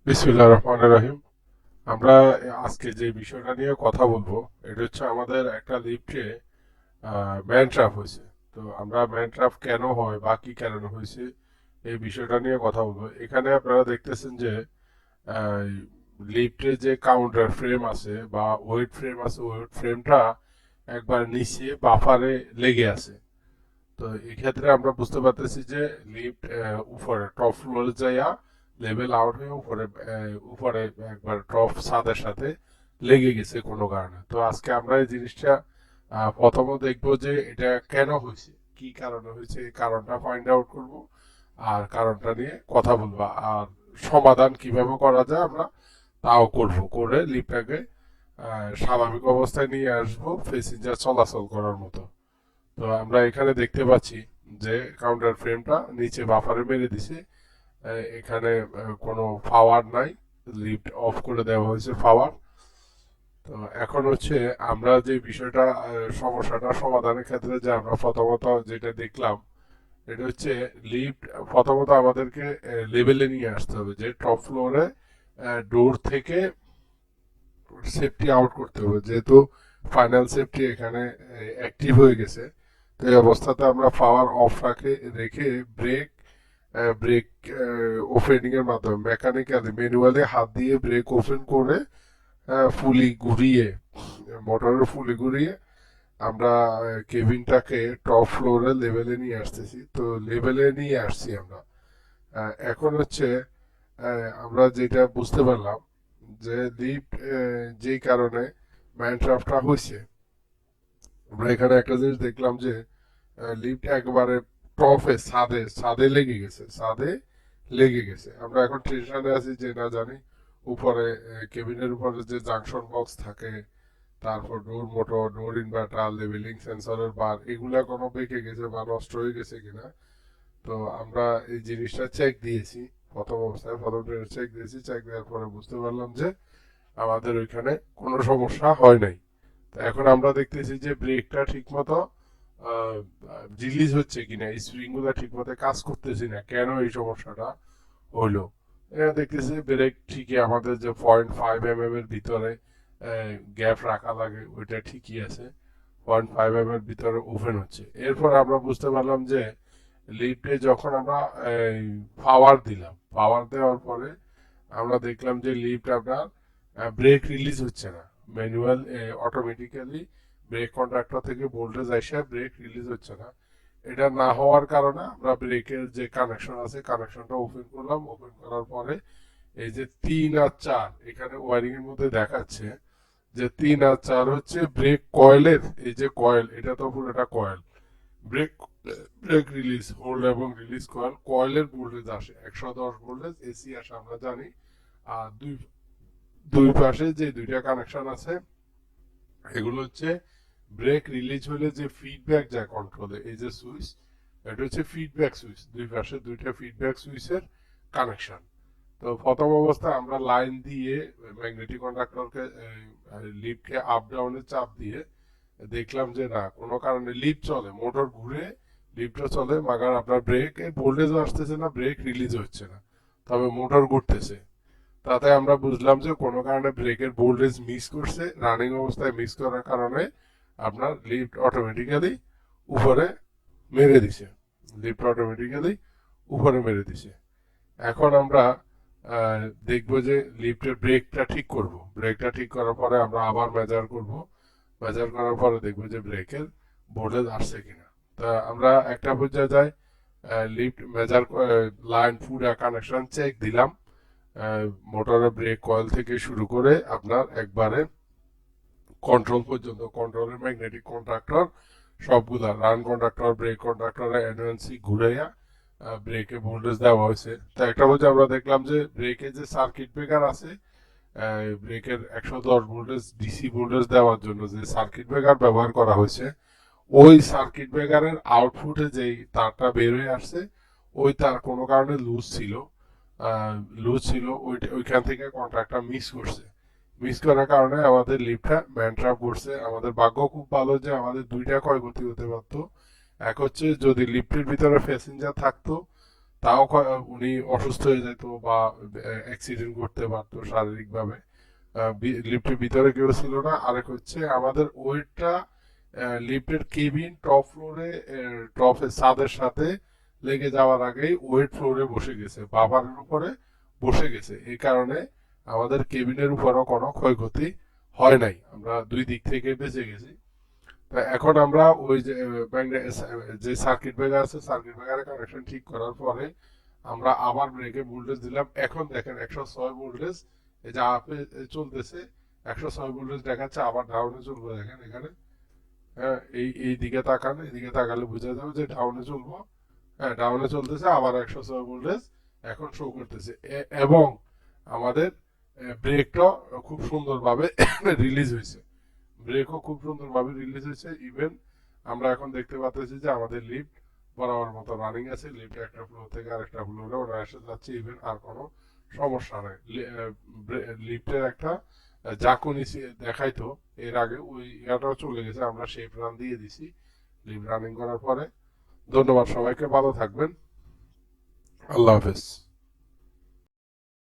বিসমিল্লাহির রহমানির রহিম। আমরা আজকে যে বিষয়টা নিয়ে কথা বলবো, এটা হচ্ছে আমাদের একটা লিফটে ম্যান ট্র্যাপ হয়েছে। তো আমরা ম্যান ট্র্যাপ কেন হয় বা কি কারণে হয়েছে এই বিষয়টা নিয়ে কথা বলবো। এখানে আপনারা দেখতেছেন যে লিফটে যে কাউন্টার ফ্রেম আছে বা ওয়েট ফ্রেম আছে, ওয়েট ফ্রেমটা একবার নিচে বাফারে লেগে আছে। তো এই ক্ষেত্রে আমরা বুঝতে পারতেছি যে লিফট উপরে টপ ফ্লোরে যাইয়া লেভেল আউট হয়ে উপরে একবার টপ ছাদের সাথে লেগে গেছে কোনো কারণে। তো আজকে আমরা এই জিনিসটা প্রথমত দেখবো যে এটা কেন হয়েছে, কি কারণে হয়েছে, এই কারণটা ফাইন্ড আউট করব আর কারণটা নিয়ে কথা বলবো আর সমাধান কিভাবে করা যায় আমরা তাও করব, করে লিফটটাকে স্বাভাবিক অবস্থায় নিয়ে আসবো প্যাসেঞ্জার চলাচল করার মতো। তো আমরা এখানে দেখতে পাচ্ছি যে কাউন্টার ফ্রেমটা নিচে বাফারে মেরে দিছে। এখানে কোনো পাওয়ার নাই, লিফট অফ করে দেওয়া হয়েছে পাওয়ার। তো এখন হচ্ছে আমরা যে বিষয়টা সমস্যাটা সমাধানের ক্ষেত্রে যে আমরা প্রথমত যেটা দেখলাম, এটা হচ্ছে লিফট প্রথমত আমাদেরকে লেভেলে নিয়ে আসতে হবে, যে টপ ফ্লোরে ডোর থেকে সেফটি আউট করতে হবে, যেহেতু ফাইনাল সেফটি এখানে অ্যাক্টিভ হয়ে গেছে। তো এই অবস্থাতে আমরা পাওয়ার অফ রেখে ব্রেক ব্রেক ওপেনিং এর মাধ্যমে মেকানিক্যালি ম্যানুয়ালি হাত দিয়ে ব্রেক ওপেন করে ফুলি ঘুরিয়ে মোটরের ফুলি ঘুরিয়ে আমরা কেবিনটাকে টপ ফ্লোরে লেভেলে নিয়ে আসতেছি। তো লেভেলে নিয়ে আসছি আমরা। এখন হচ্ছে আমরা যেটা বুঝতে পারলাম যে লিফট যেই কারণে ম্যানট্রাফটা হয়েছে, আমরা এখানে একটা জিনিস দেখলাম যে লিফট একবারে টপে ছাদে ছাদে লেগে গেছে, ছাদে লেগে গেছে। আমরা এখন টেনশনে আছি যে না জানি উপরে কেবিনের উপরে যে জাংশন বক্স থাকে, তারপর ডোর মোটর, ডোর ইনভার্টার, লেভেলিং সেন্সরের বার, এগুলা কোনো বেঁকে গেছে বা নষ্ট হয়ে গেছে কিনা। তো আমরা এই জিনিসটা চেক দিয়েছি প্রথম অবস্থায়, প্রথম চেক দিয়েছি। চেক দেওয়ার পরে বুঝতে পারলাম যে আমাদের ওইখানে কোনো সমস্যা হয় নাই। তো এখন আমরা দেখতেছি যে ব্রেকটা ঠিক মতো রিলিজ হচ্ছে কিনা, স্প্রিং গুলা ঠিক মতো কাজ করতেছি না, কেন এই সমস্যাটা হইলো। এখানে দেখতেছি ব্রেক ঠিকই, আমাদের যে 0.5 mm এর ভিতরে গ্যাপ রাখা লাগে ওইটা ঠিকই আছে, 0.5 mm এর ভিতরে ওপেন হচ্ছে। এরপর আমরা বুঝতে পারলাম যে লিফটে যখন আমরা পাওয়ার দিলাম, পাওয়ার দেওয়ার পরে আমরা দেখলাম যে লিফট আপনার ব্রেক রিলিজ হচ্ছে না, ম্যানুয়াল অটোমেটিক্যালি ব্রেক কন্ট্রাক্টর থেকে ভোল্টেজ আসে ব্রেক রিলিজ হচ্ছে না। এটা না হওয়ার কারণে আমরা ব্রেকের যে কানেকশন আছে কানেকশনটা ওপেন করলাম। ওপেন করার পরে এই যে 3 আর 4 এখানে ওয়ারিং এর মধ্যে দেখাচ্ছে যে 3 আর 4 হচ্ছে ব্রেক কয়েলের, এই যে কয়েল, এটা তো পুরোটা coil, brake brake release hold এবং রিলিজ কয়েল, কয়েলের ভোল্টেজ আসে 110 ভোল্টেজ এসি আসে আমরা জানি। আর দুই দুই পাশে যে দুইটা কানেকশন আছে এগুলো হচ্ছে ব্রেক রিলিজ হলে যে ফিডব্যাক যায় কন্ট্রোলে, এই যে সুইচ, এটা হচ্ছে ফিডব্যাক সুইচ, দুই পাশে দুইটা ফিডব্যাক সুইচের কানেকশন। তো প্রথম অবস্থায় আমরা লাইন দিয়ে ম্যাগনেটিক কন্ডাক্টরকে লিফটকে আপ ডাউনের চাপ দিয়ে দেখলাম যে না, কোনো কারণে লিফট চলে, মোটর ঘুরে লিফটও চলে, মাগার আপনার ব্রেকের ভোল্টেজও আসতেছে না, ব্রেক রিলিজ হচ্ছে না, তবে মোটর ঘুরতেছে। তাতে আমরা বুঝলাম যে কোনো কারণে ব্রেকের ভোল্টেজ মিস করছে, রানিং অবস্থায় মিস করার কারণে আপনার লিফট অটোমেটিক্যালি উপরে মেরে দিছে, লিফট অটোমেটিক্যালি উপরে মেরে দিছে। এখন আমরা দেখবো যে লিফটের ব্রেকটা ঠিক করব। ব্রেকটা ঠিক করার পরে আমরা আবার মেজার করব, মেজার করার পরে দেখবো যে ব্রেকের ভোল্টেজ আসছে কিনা। তা আমরা একটা পর্যায়ে যাই, লিফট মেজার লাইন পুরা কানেকশন চেক দিলাম, মোটরের ব্রেক কয়েল থেকে শুরু করে আপনার একবারে কন্ট্রোল পর্যন্ত, কন্ট্রোলের ম্যাগনেটিক কন্ট্রাক্টর সবগুলা run contactor brake contactor NO NC ঘুরাইয়া ব্রেকে ভোল্টেজ দেওয়া হয়েছে। তো একটা বলছে আমরা দেখলাম যে ব্রেকে যে সার্কিট ব্রেকার আছে, ব্রেকের 110 ভোল্টেজ ডিসি ভোল্টেজ দেওয়ার জন্য যে সার্কিট ব্রেকার ব্যবহার করা হয়েছে, ওই সার্কিট ব্রেকারের আউটপুটে যেই তারটা বের হয়ে আসছে, ওই তার কোনো কারণে লুজ ছিল, ওইখান থেকে কন্ট্রাক্টটা মিস করছে। মিস করার কারণে আমাদের লিফটটা ম্যানট্রাপ করছে। আমাদের ভাগ্য খুব ভালো যে আমাদের দুইটা ক্ষয়ক্ষতি হতে পারতো। এক হচ্ছে যদি লিফটের ভিতরে প্যাসেঞ্জার থাকতো তাও উনি অসুস্থ হয়ে যেত বা অ্যাক্সিডেন্ট করতে পারতো শারীরিকভাবে। লিফটের ভিতরে কেউ ছিল না। আরেক হচ্ছে আমাদের ওয়েটটা লিফটের কেবিন টপ ফ্লোরে, টপের ছাদের সাথে লেগে যাওয়ার আগেই ওয়েট ফ্লোরে বসে গেছে, বাবারের উপরে বসে গেছে। এই কারণে আমাদের কেবিনের উপরও কোনো ক্ষয়ক্ষতি হয় নাই, আমরা দুই দিক থেকে বেঁচে গেছি। তা এখন আমরা ওই যে যে সার্কিট ব্রেকার আছে, সার্কিট ব্রেকারের কানেকশন ঠিক করার পরে আমরা আবার ব্রেকে ভোল্টেজ দিলাম। এখন দেখেন 106 ভোল্টেজ, এই যে আপে চলতেছে, 106 ভোল্টেজ দেখাচ্ছে, আবার ডাউনে চলবে দেখেন এখানে। হ্যাঁ, এই দিকে তাকান, এদিকে তাকালে বোঝা যাবে যে ডাউনে চলবো। হ্যাঁ, ডাউনে চলতেছে, আবার 106 ভোল্টেজ এখন শো করতেছে। এবং আমাদের ব্রেকটা খুব সুন্দরভাবে রিলিজ হয়েছে, ব্রেকও খুব সুন্দরভাবে রিলিজ হয়েছে। ইভেন আমরা এখন দেখতে পাচ্ছি যে আমাদের লিফট বরাবর মতো রানিং আছে, লিফট একটা ফ্লোর থেকে আরেকটা ফ্লোরে ওরা এসে যাচ্ছে। ইভেন আর কোনো সমস্যা নেই। লিফটের একটা জাকুনি দেখাইতো এর আগে, ওই ইয়াটাও চলে গেছে, আমরা শেপ রান দিয়ে দিছি লিফট রানিং করার পরে। ধন্যবাদ সবাইকে, ভালো থাকবেন, আল্লাহ হাফেজ।